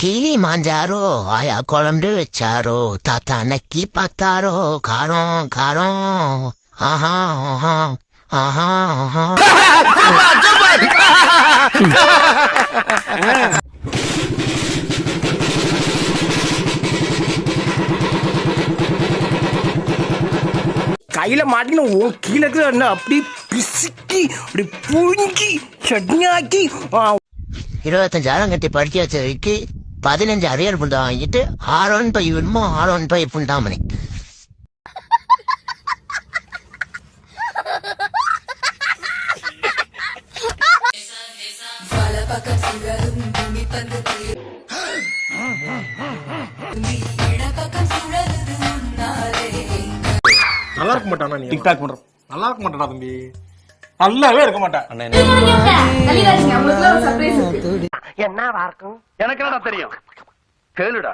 Kilimanjaro, 아야 கொழுந்து வச்சாரோ தாத்தா நக்கி பார்த்தாரோ காரம் காரம் ஆஹா ஆஹா ஆஹா ஆஹா கையில மாட்டின கீழே அப்படி பிசுக்கி அப்படி புழுங்கி சட்னியாக்கி 25,000 கட்டி படிக்க வச்சதுக்கு 15 அரியர் புண்டா வாங்கிட்டு ஆரோன் பை விடுமோ ஆரோன் பை புண்டாமணி நல்லா இருக்க மாட்டானா நீ டிக்டாக் பண்றோம் நல்லா இருக்க மாட்டானா தம்பி நல்லாவே இருக்க மாட்டேன் என்னவா இருக்கும் எனக்கு என்னடா தெரியும் கேளுடா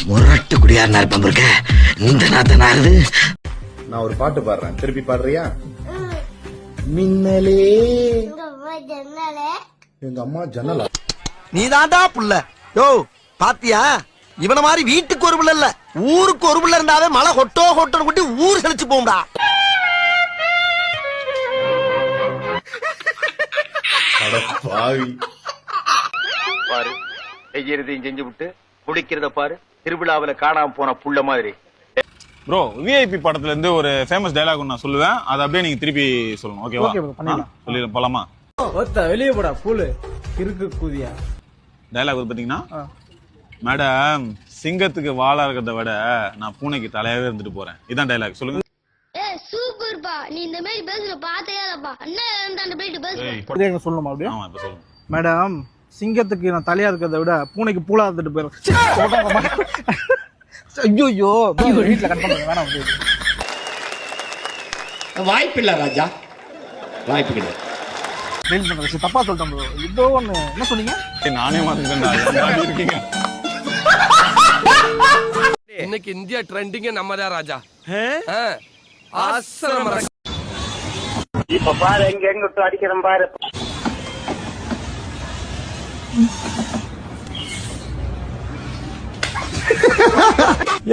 முரட்டு குடியாரனா இருப்பேன் இருக்க இந்த நாத்த நாகுது. நான் ஒரு பாட்டு பாடுறேன், திருப்பி பாடுறியா? மின்னலே எங்க அம்மா ஜன்னலா. நீ தாண்டா புள்ள யோ பாத்தியா இவன மாதிரி வீட்டுக்கு ஒரு புள்ள இல்ல ஊருக்கு ஒரு புள்ள இருந்தாவே மழை கொட்டோ கொட்டோ கொட்டி ஊர் செழிச்சு போகும்டா. பாவி பாரு செய்யறதையும் செஞ்சு விட்டு குடிக்கிறத பாரு திருவிழாவில காணாம போன புள்ள மாதிரி. ப்ரோ விஐபி படத்துல இருந்து ஒரு ஃபேமஸ் டயலாக் நான் சொல்லுவேன், அதை அப்படியே நீங்க திருப்பி சொல்லணும். ஓகேவா? சொல்லிடலாம், போலாமா? வெளியே போடா பூலு கிறுக்கு கூதியா. டயலாக் பாத்தீங்கன்னா, மேடம் சிங்கத்துக்கு வாழா இருக்கிறத விட நான் பூனைக்கு தலையாவே இருந்துட்டு போறேன். இதான் டயலாக். சொல்லுங்க. சூப்பர்ப்பா, நீ இந்த மாதிரி பேசுற பாத்தையாதப்பா. அண்ணன் போயிட்டு பேசு. சொல்லணுமா அப்படியே? ஆமா இப்ப சொல்லுங்க. மேடம் சிங்கத்துக்கு நான் தலையா இருக்கிறத விட பூனைக்கு பூலா இருந்துட்டு போயிடும். ஐயோ வீட்டுல கன்ஃபார்ம் வேணாம். வாய்ப்பு இல்ல ராஜா, வாய்ப்பு கிடையாது. தப்பா சொல்லிட்டோம் ப்ரோ. இதோ ஒண்ணு என்ன சொன்னீங்க? நானே மாத்திட்டேன் இருக்கீங்க. இன்னைக்கு இந்தியா ட்ரெண்டிங்க நம்ம தான் ராஜா. ஆசிரம இப்ப பாரு எங்க எங்க விட்டு அடிக்கிறேன் பாரு.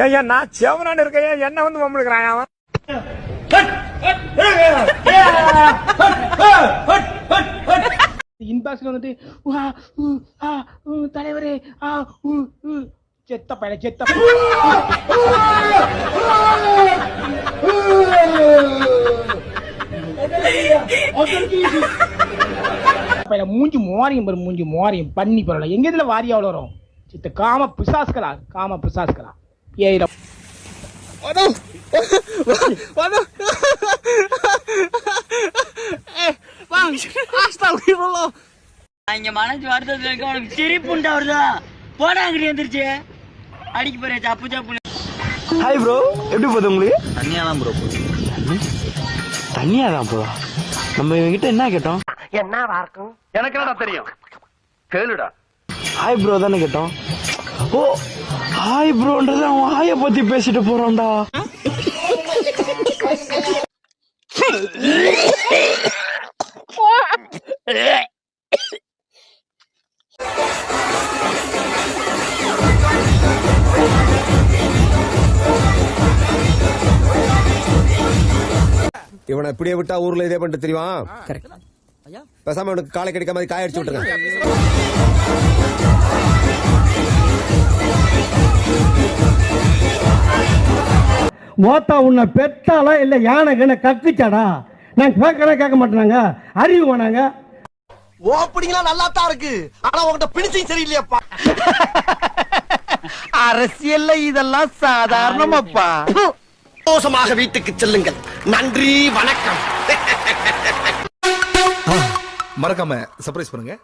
ஏன் நான் செவனான்னு இருக்கேன், என்ன வந்து மம்முடுக்கிறான் அவன். இன்பாக்ஸ்ல வந்துட்டு தலைவரே செத்த பையல செத்த மூஞ்சி மோரியம் பாரு, மூஞ்சி மோரியம் பண்ணி பரவாயில்ல. எங்க இதுல வாரியா வரும் சித்த காம பிசாஸ்களா, காம பிசாஸ்களா. ஏயிரம் இங்க மனசு வருத்தத்துல இருக்க உனக்கு சிரிப்புண்டா வருதா? போடா அங்கிட்டு வந்துருச்சு அடிக்க போறேன் சப்பு சப்பு. ஹாய் ப்ரோ, எப்படி போகுது உங்களுக்கு? தனியாதான் ப்ரோ தனியா தான் போதா? நம்ம இவங்கிட்ட என்ன கேட்டோம்? என்னவா இருக்கும் எனக்கு என்னடா தெரியும் கேளுடா. ஹாய் ப்ரோ தானே கேட்டோம். ஓ ஹாய் ப்ரோன்றது அவன் ஹாய பத்தி பேசிட்டு போறான்டா. இவனை இப்படியே விட்டா ஊர்ல இதே பண்ணிட்டு தெரியுமா? பேசாம அவனுக்கு காலை கிடைக்காம மாதிரி காய அடிச்சு விட்டுருங்க. மோத்தா உன்னை பெத்தாலா இல்ல யானை கக்குச்சாடா? நான் கேட்க மாட்டேனாங்க, அறிவு வேணாங்க. ஓப்பனிங்லாம் நல்லா தான் இருக்கு, ஆனா உங்ககிட்ட பிடிச்சும் சரியில்லையாப்பா. அரசியல்ல இதெல்லாம் சாதாரணமாப்பா. சந்தோஷமாக வீட்டுக்கு செல்லுங்கள். நன்றி, வணக்கம். மறக்காம சர்ப்ரைஸ் பண்ணுங்க.